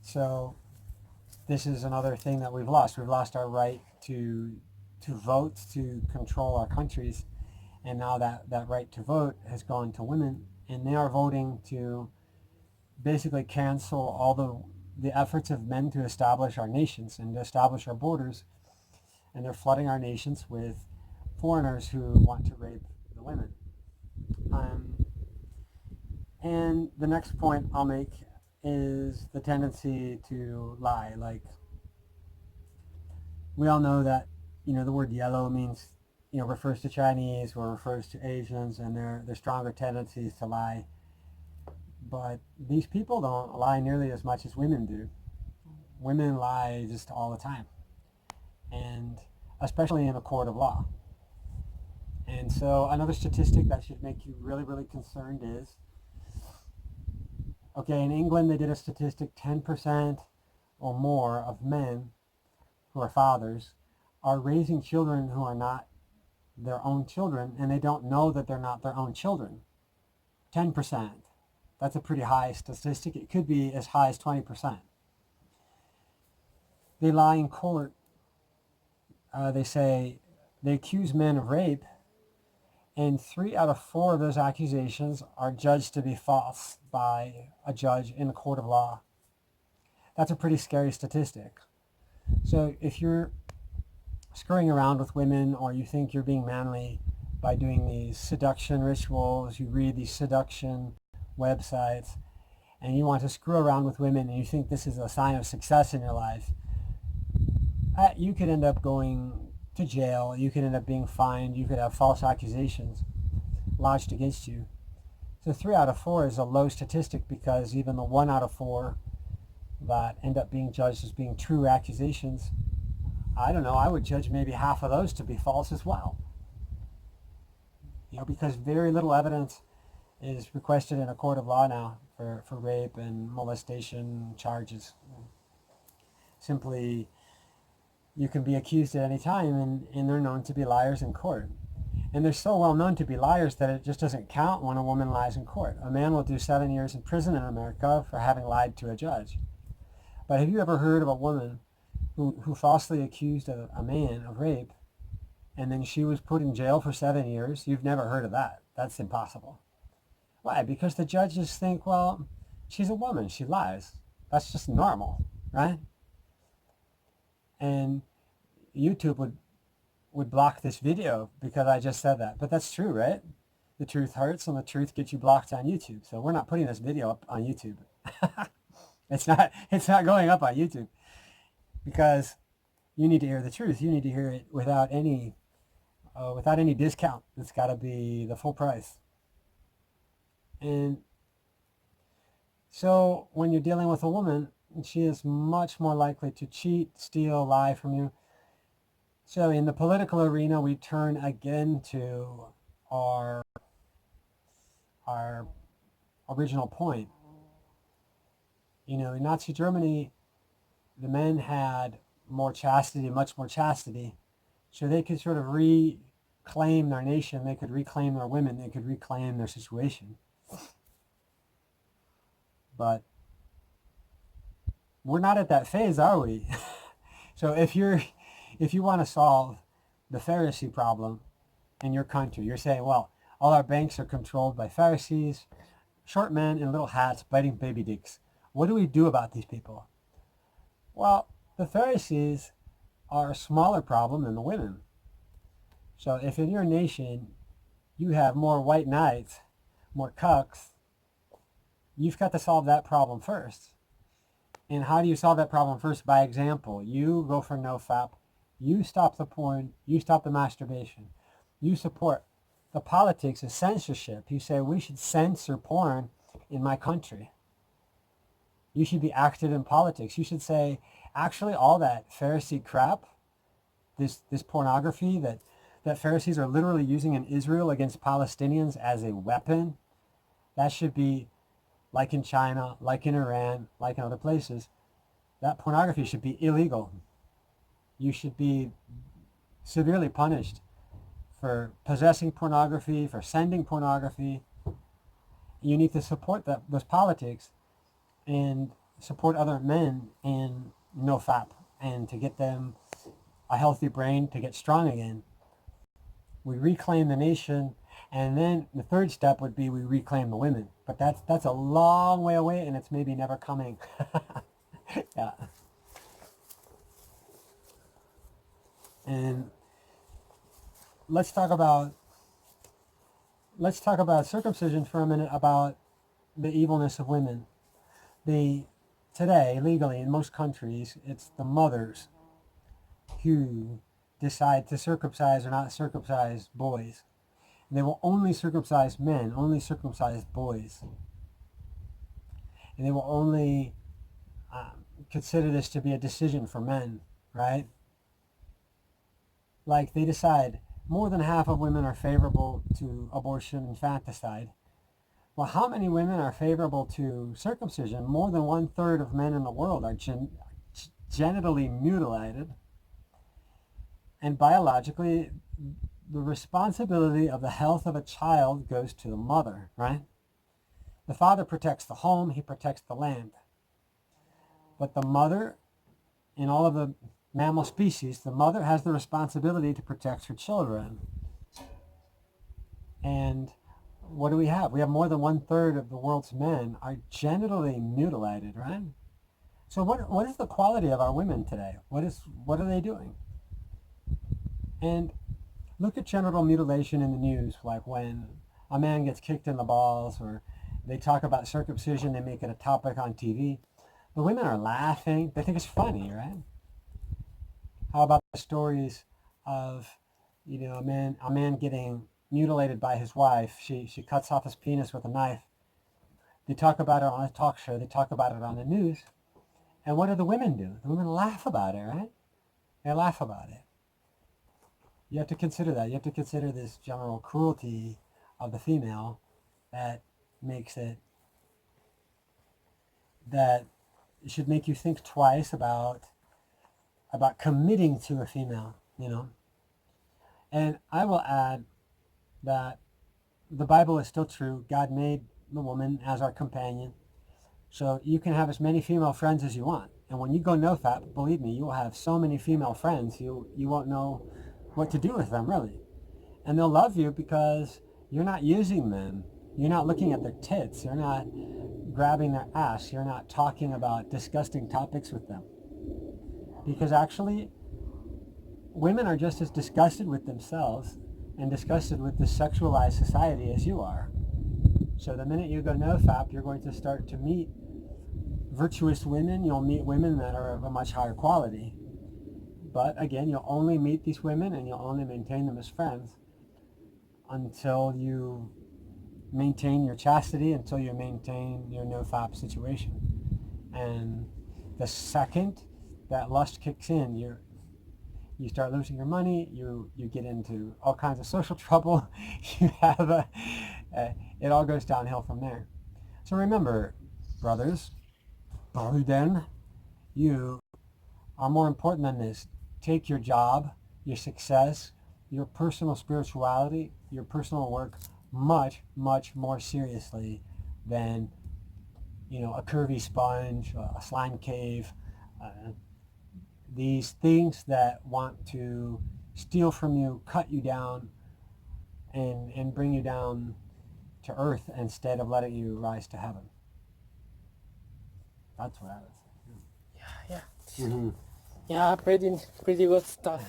So this is another thing that we've lost. We've lost our right to vote, to control our countries, and now that right to vote has gone to women, and they are voting to basically cancel all the efforts of men to establish our nations and to establish our borders, and they're flooding our nations with foreigners who want to rape the women. And the next point I'll make is the tendency to lie. Like, we all know that, the word yellow means, refers to Chinese or refers to Asians and their stronger tendencies to lie. But these people don't lie nearly as much as women do. Women lie just all the time, and especially in a court of law. And so another statistic that should make you really, really concerned is, okay, in England they did a statistic, 10% or more of men who are fathers are raising children who are not their own children, and they don't know that they're not their own children. 10%. That's a pretty high statistic. It could be as high as 20%. They lie in court. They accuse men of rape, and 3 out of 4 of those accusations are judged to be false by a judge in a court of law. That's a pretty scary statistic. So if you're screwing around with women, or you think you're being manly by doing these seduction rituals, you read these seduction websites, and you want to screw around with women, and you think this is a sign of success in your life, you could end up going to jail. You could end up being fined. You could have false accusations lodged against you. So 3 out of 4 is a low statistic, because even the 1 out of 4 that end up being judged as being true accusations, I don't know, I would judge maybe half of those to be false as well. Because very little evidence is requested in a court of law now for rape and molestation charges. Simply, you can be accused at any time, and they're known to be liars in court. And they're so well known to be liars that it just doesn't count when a woman lies in court. A man will do 7 years in prison in America for having lied to a judge. But have you ever heard of a woman who falsely accused a man of rape, and then she was put in jail for 7 years? You've never heard of that. That's impossible. Why? Because the judges think, well, she's a woman, she lies. That's just normal, right? And YouTube would block this video because I just said that. But that's true, right? The truth hurts, and the truth gets you blocked on YouTube. So we're not putting this video up on YouTube. It's not going up on YouTube, because you need to hear the truth. You need to hear it without any discount. It's got to be the full price. And so when you're dealing with a woman, she is much more likely to cheat, steal, lie from you. So in the political arena, we turn again to our original point. In Nazi Germany, the men had more chastity, much more chastity, so they could sort of reclaim their nation. They could reclaim their women. They could reclaim their situation. But we're not at that phase, are we? So if you want to solve the Pharisee problem in your country, you're saying, well, all our banks are controlled by Pharisees, short men in little hats biting baby dicks. What do we do about these people? Well, the Pharisees are a smaller problem than the women. So if in your nation you have more white knights, more cucks, you've got to solve that problem first. And how do you solve that problem first? By example. You go for NoFap. You stop the porn. You stop the masturbation. You support the politics of censorship. You say, we should censor porn in my country. You should be active in politics. You should say, actually, all that Pharisee crap, this pornography that Pharisees are literally using in Israel against Palestinians as a weapon, that should be, like in China, like in Iran, like in other places, that pornography should be illegal. You should be severely punished for possessing pornography, for sending pornography. You need to support those politics. And support other men in NoFap and to get them a healthy brain to get strong again. We reclaim the nation, and then the third step would be we reclaim the women. But that's a long way away, and it's maybe never coming. Yeah. And let's talk about circumcision for a minute, about the evilness of women. Today, legally, in most countries, it's the mothers who decide to circumcise or not circumcise boys. And they will only circumcise men, only circumcise boys. And they will only consider this to be a decision for men, right? Like they decide more than half of women are favorable to abortion and infanticide. Well, how many women are favorable to circumcision? More than 1/3 of men in the world are genitally mutilated. And biologically, the responsibility of the health of a child goes to the mother, right? The father protects the home, he protects the land. But the mother, in all of the mammal species, the mother has the responsibility to protect her children. And what do we have? We have more than 1/3 of the world's men are genitally mutilated, right? So what is the quality of our women today? What are they doing? And look at genital mutilation in the news, like when a man gets kicked in the balls, or they talk about circumcision, they make it a topic on TV. The women are laughing. They think it's funny, right? How about the stories of, a man getting mutilated by his wife? She cuts off his penis with a knife. They talk about it on a talk show. They talk about it on the news. And what do the women do? The women laugh about it, right? They laugh about it. You have to consider that. You have to consider this general cruelty of the female that makes it, that it should make you think twice about committing to a female, And I will add that the Bible is still true. God made the woman as our companion. So you can have as many female friends as you want. And when you go NoFap, believe me, you will have so many female friends, you won't know what to do with them, really. And they'll love you because you're not using them. You're not looking at their tits. You're not grabbing their ass. You're not talking about disgusting topics with them. Because actually, women are just as disgusted with themselves and disgusted with this sexualized society as you are. So the minute you go NoFap, you're going to start to meet virtuous women. You'll meet women that are of a much higher quality. But again, you'll only meet these women and you'll only maintain them as friends until you maintain your chastity, until you maintain your NoFap situation. And the second that lust kicks in, you start losing your money, you get into all kinds of social trouble, it all goes downhill from there. So remember, brothers, bruden, you are more important than this. Take your job, your success, your personal spirituality, your personal work much, much more seriously than, a curvy sponge, a slime cave, these things that want to steal from you, cut you down, and bring you down to earth instead of letting you rise to heaven. That's what I would say. Yeah. Mm-hmm. Yeah, pretty good stuff.